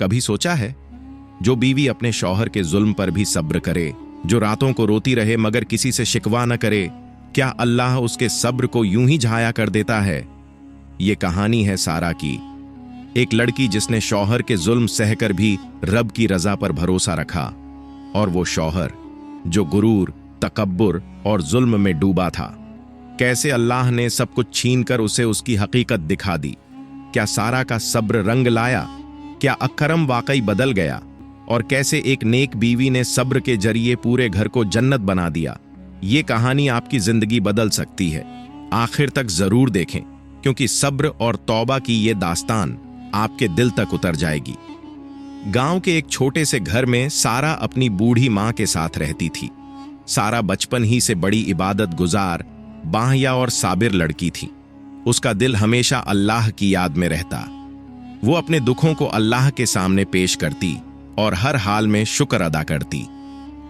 कभी सोचा है, जो बीवी अपने शौहर के जुल्म पर भी सब्र करे, जो रातों को रोती रहे मगर किसी से शिकवा न करे, क्या अल्लाह उसके सब्र को यूं ही झाया कर देता है? ये कहानी है सारा की, एक लड़की जिसने शौहर के जुल्म सहकर भी रब की रजा पर भरोसा रखा, और वो शौहर जो गुरूर, तकब्बुर और जुल्म में डूबा था, कैसे अल्लाह ने सब कुछ छीनकर उसे उसकी हकीकत दिखा दी। क्या सारा का सब्र रंग लाया? क्या अकरम वाकई बदल गया? और कैसे एक नेक बीवी ने सब्र के जरिए पूरे घर को जन्नत बना दिया? ये कहानी आपकी जिंदगी बदल सकती है। आखिर तक जरूर देखें, क्योंकि सब्र और तौबा की ये दास्तान आपके दिल तक उतर जाएगी। गांव के एक छोटे से घर में सारा अपनी बूढ़ी मां के साथ रहती थी। सारा बचपन ही से बड़ी इबादत गुजार, बाहिया और साबिर लड़की थी। उसका दिल हमेशा अल्लाह की याद में रहता। वो अपने दुखों को अल्लाह के सामने पेश करती और हर हाल में शुक्र अदा करती।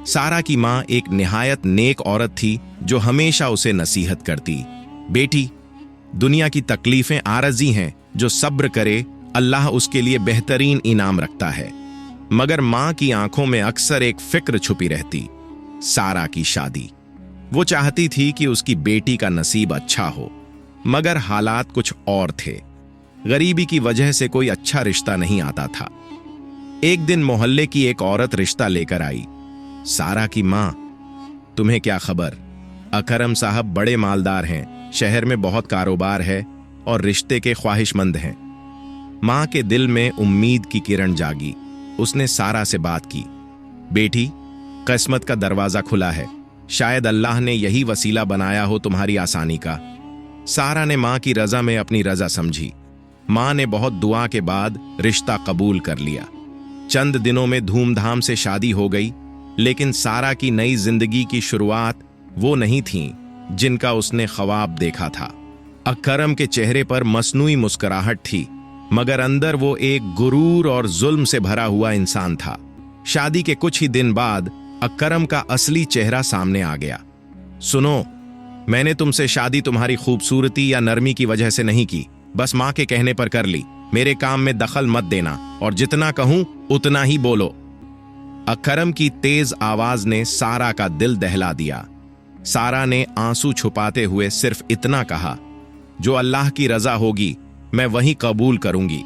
सारा की मां एक निहायत नेक औरत थी जो हमेशा उसे नसीहत करती, बेटी, दुनिया की तकलीफें आरजी हैं, जो सब्र करे अल्लाह उसके लिए बेहतरीन इनाम रखता है। मगर मां की आंखों में अक्सर एक फिक्र छुपी रहती, सारा की शादी। वो चाहती थी कि उसकी बेटी का नसीब अच्छा हो, मगर हालात कुछ और थे। गरीबी की वजह से कोई अच्छा रिश्ता नहीं आता था। एक दिन मोहल्ले की एक औरत रिश्ता लेकर आई। सारा की मां, तुम्हें क्या खबर, अकरम साहब बड़े मालदार हैं, शहर में बहुत कारोबार है और रिश्ते के ख्वाहिशमंद हैं। मां के दिल में उम्मीद की किरण जागी। उसने सारा से बात की, बेटी, किस्मत का दरवाजा खुला है, शायद अल्लाह ने यही वसीला बनाया हो तुम्हारी आसानी का। सारा ने मां की रजा में अपनी रजा समझी। मां ने बहुत दुआ के बाद रिश्ता कबूल कर लिया। चंद दिनों में धूमधाम से शादी हो गई, लेकिन सारा की नई जिंदगी की शुरुआत वो नहीं थी जिनका उसने ख्वाब देखा था। अकरम के चेहरे पर मसनूई मुस्कुराहट थी, मगर अंदर वो एक गुरूर और जुल्म से भरा हुआ इंसान था। शादी के कुछ ही दिन बाद अकरम का असली चेहरा सामने आ गया। सुनो, मैंने तुमसे शादी तुम्हारी खूबसूरती या नरमी की वजह से नहीं की, बस मां के कहने पर कर ली। मेरे काम में दखल मत देना और जितना कहूं उतना ही बोलो। अकरम की तेज आवाज ने सारा का दिल दहला दिया। सारा ने आंसू छुपाते हुए सिर्फ इतना कहा, जो अल्लाह की रजा होगी मैं वही कबूल करूंगी।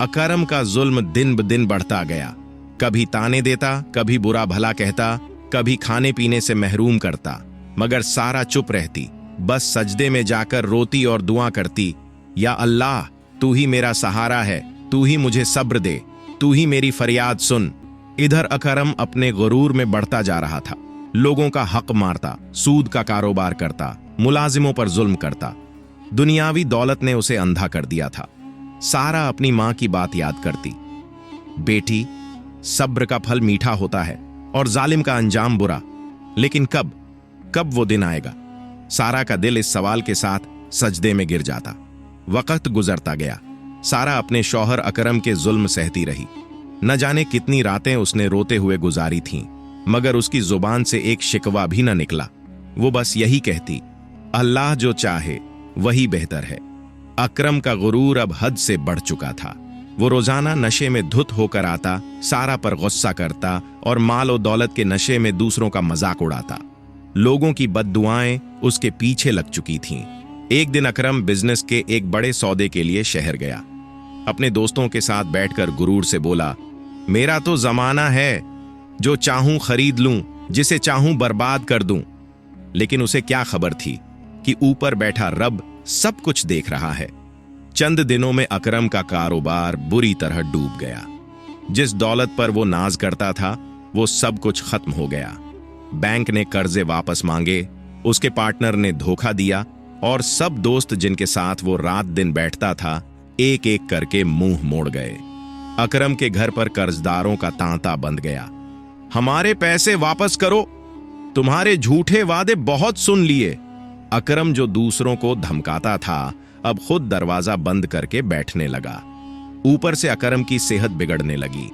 अकरम का जुल्म दिन ब दिन बढ़ता गया। कभी ताने देता, कभी बुरा भला कहता, कभी खाने पीने से महरूम करता, मगर सारा चुप रहती, बस सजदे में जाकर रोती और दुआ करती, या अल्लाह, तू ही मेरा सहारा है, तू ही मुझे सब्र दे, तू ही मेरी फरियाद सुन। इधर अकरम अपने गुरूर में बढ़ता जा रहा था। लोगों का हक मारता, सूद का कारोबार करता, मुलाजिमों पर जुल्म करता। दुनियावी दौलत ने उसे अंधा कर दिया था। सारा अपनी मां की बात याद करती, बेटी, सब्र का फल मीठा होता है और जालिम का अंजाम बुरा, लेकिन कब वो दिन आएगा? सारा का दिल इस सवाल के साथ सजदे में गिर जाता। वक्त गुजरता गया। सारा अपने शौहर अकरम के जुल्म सहती रही। न जाने कितनी रातें उसने रोते हुए गुजारी थीं, मगर उसकी जुबान से एक शिकवा भी न निकला। वो बस यही कहती, अल्लाह जो चाहे वही बेहतर है। अकरम का गुरूर अब हद से बढ़ चुका था। वो रोजाना नशे में धुत होकर आता, सारा पर गुस्सा करता और माल और दौलत के नशे में दूसरों का मजाक उड़ाता। लोगों की बद्दुआएं उसके पीछे लग चुकी थीं। एक दिन अकरम बिजनेस के एक बड़े सौदे के लिए शहर गया। अपने दोस्तों के साथ बैठकर गुरूर से बोला, मेरा तो जमाना है, जो चाहूं खरीद लूं, जिसे चाहूं बर्बाद कर दूं। लेकिन उसे क्या खबर थी कि ऊपर बैठा रब सब कुछ देख रहा है। चंद दिनों में अकरम का कारोबार बुरी तरह डूब गया। जिस दौलत पर वो नाज करता था, वो सब कुछ खत्म हो गया। बैंक ने कर्जे वापस मांगे, उसके पार्टनर ने धोखा दिया और सब दोस्त जिनके साथ वो रात दिन बैठता था, एक एक करके मुंह मोड़ गए। अकरम के घर पर कर्जदारों का तांता बंध गया। हमारे पैसे वापस करो, तुम्हारे झूठे वादे बहुत सुन लिए। अकरम जो दूसरों को धमकाता था, अब खुद दरवाजा बंद करके बैठने लगा। ऊपर से अकरम की सेहत बिगड़ने लगी।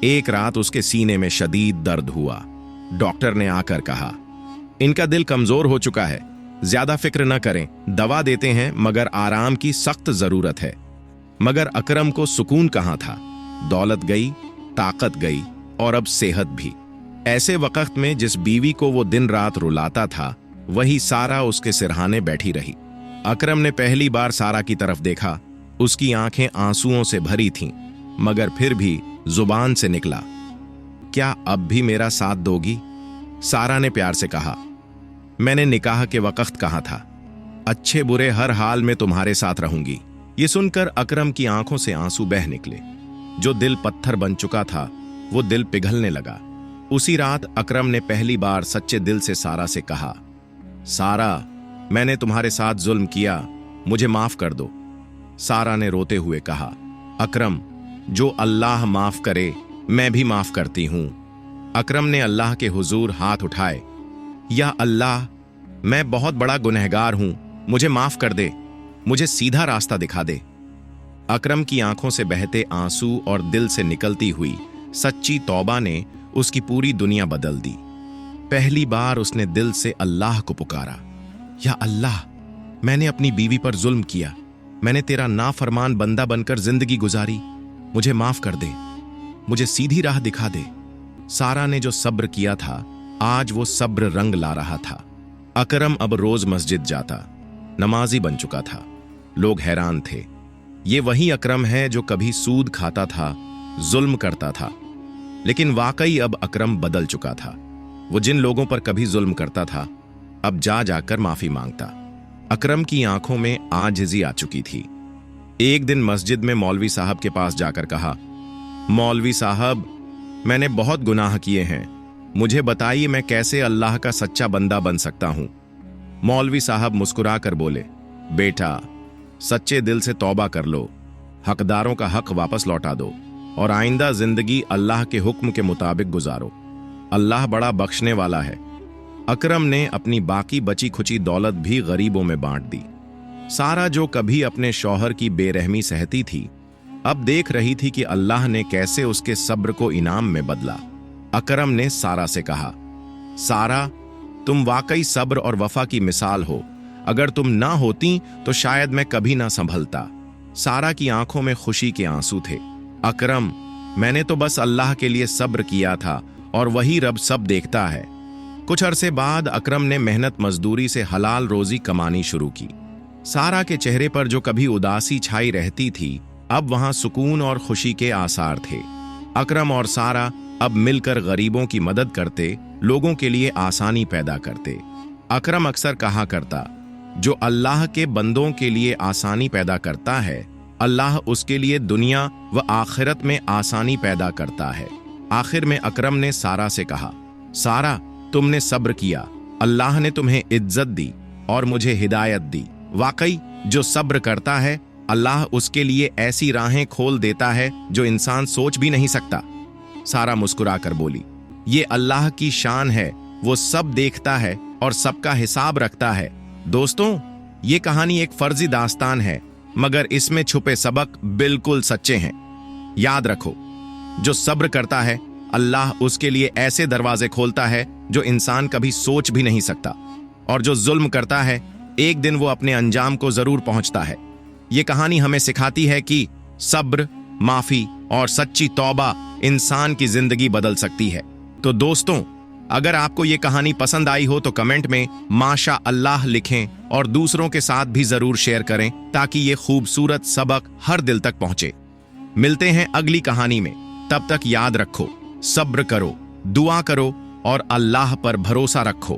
एक रात उसके सीने में शदीद दर्द हुआ। डॉक्टर ने आकर कहा, इनका दिल कमजोर हो चुका है, ज्यादा फिक्र न करें, दवा देते हैं, मगर आराम की सख्त जरूरत है। मगर अकरम को सुकून कहां था। दौलत गई, ताकत गई और अब सेहत भी। ऐसे वक्त में जिस बीवी को वो दिन रात रुलाता था, वही सारा उसके सिरहाने बैठी रही। अकरम ने पहली बार सारा की तरफ देखा। उसकी आंखें आंसुओं से भरी थीं, मगर फिर भी जुबान से निकला, क्या अब भी मेरा साथ दोगी? सारा ने प्यार से कहा, मैंने निकाह के वक्त कहा था, अच्छे बुरे हर हाल में तुम्हारे साथ रहूंगी। ये सुनकर अकरम की आंखों से आंसू बह निकले। जो दिल पत्थर बन चुका था, वो दिल पिघलने लगा। उसी रात अकरम ने पहली बार सच्चे दिल से सारा से कहा, सारा, मैंने तुम्हारे साथ जुल्म किया, मुझे माफ कर दो। सारा ने रोते हुए कहा, अकरम, जो अल्लाह माफ करे मैं भी माफ करती हूं। अकरम ने अल्लाह के हुजूर हाथ उठाए, या अल्लाह, मैं बहुत बड़ा गुनहगार हूं, मुझे माफ कर दे, मुझे सीधा रास्ता दिखा दे। अकरम की आंखों से बहते आंसू और दिल से निकलती हुई सच्ची तौबा ने उसकी पूरी दुनिया बदल दी। पहली बार उसने दिल से अल्लाह को पुकारा, या अल्लाह, मैंने अपनी बीवी पर जुल्म किया, मैंने तेरा नाफरमान बंदा बनकर जिंदगी गुजारी, मुझे माफ कर दे, मुझे सीधी राह दिखा दे। सारा ने जो सब्र किया था, आज वो सब्र रंग ला रहा था। अकरम अब रोज मस्जिद जाता, नमाजी बन चुका था। लोग हैरान थे, ये वही अकरम है जो कभी सूद खाता था, जुल्म करता था। लेकिन वाकई अब अकरम बदल चुका था। वो जिन लोगों पर कभी जुल्म करता था, अब जा जाकर माफी मांगता। अकरम की आंखों में आजिज़ी आ चुकी थी। एक दिन मस्जिद में मौलवी साहब के पास जाकर कहा, मौलवी साहब, मैंने बहुत गुनाह किए हैं, मुझे बताइए मैं कैसे अल्लाह का सच्चा बंदा बन सकता हूं। मौलवी साहब मुस्कुरा कर बोले, बेटा, सच्चे दिल से तौबा कर लो, हकदारों का हक वापस लौटा दो और आइंदा जिंदगी अल्लाह के हुक्म के मुताबिक गुजारो। अल्लाह बड़ा बख्शने वाला है। अकरम ने अपनी बाकी बची खुची दौलत भी गरीबों में बांट दी। सारा, जो कभी अपने शौहर की बेरहमी सहती थी, अब देख रही थी कि अल्लाह ने कैसे उसके सब्र को इनाम में बदला। अकरम ने सारा से कहा, सारा, तुम वाकई सब्र और वफा की मिसाल हो, अगर तुम ना होती तो शायद मैं कभी ना संभलता। सारा की आंखों में खुशी के आंसू थे। अकरम, मैंने तो बस अल्लाह के लिए सब्र किया था और वही रब सब देखता है। कुछ अरसे बाद अकरम ने मेहनत मजदूरी से हलाल रोजी कमानी शुरू की। सारा के चेहरे पर जो कभी उदासी छाई रहती थी, अब वहां सुकून और खुशी के आसार थे। अकरम और सारा अब मिलकर गरीबों की मदद करते, लोगों के लिए आसानी पैदा करते। अकरम अक्सर कहा करता, जो अल्लाह के बंदों के लिए आसानी पैदा करता है, अल्लाह उसके लिए दुनिया व आखिरत में आसानी पैदा करता है। आखिर में अकरम ने सारा से कहा, सारा, तुमने सब्र किया, अल्लाह ने तुम्हें इज्जत दी और मुझे हिदायत दी। वाकई जो सब्र करता है, अल्लाह उसके लिए ऐसी राहें खोल देता है जो इंसान सोच भी नहीं सकता। सारा मुस्कुराकर बोली, ये अल्लाह की शान है, वो सब देखता है और सबका हिसाब रखता है। दोस्तों, ये कहानी एक फर्जी दास्तान है, मगर इसमें छुपे सबक बिल्कुल सच्चे हैं। याद रखो, जो सब्र करता है, अल्लाह उसके लिए ऐसे दरवाजे खोलता है जो इंसान कभी सोच भी नहीं सकता, और जो जुल्म करता है, एक दिन वो अपने अंजाम को जरूर पहुंचता है। ये कहानी हमें सिखाती है कि सब्र, माफी और सच्ची तौबा इंसान की जिंदगी बदल सकती है। तो दोस्तों, अगर आपको ये कहानी पसंद आई हो तो कमेंट में माशा अल्लाह लिखें और दूसरों के साथ भी जरूर शेयर करें, ताकि ये खूबसूरत सबक हर दिल तक पहुंचे। मिलते हैं अगली कहानी में, तब तक याद रखो, सब्र करो, दुआ करो और अल्लाह पर भरोसा रखो।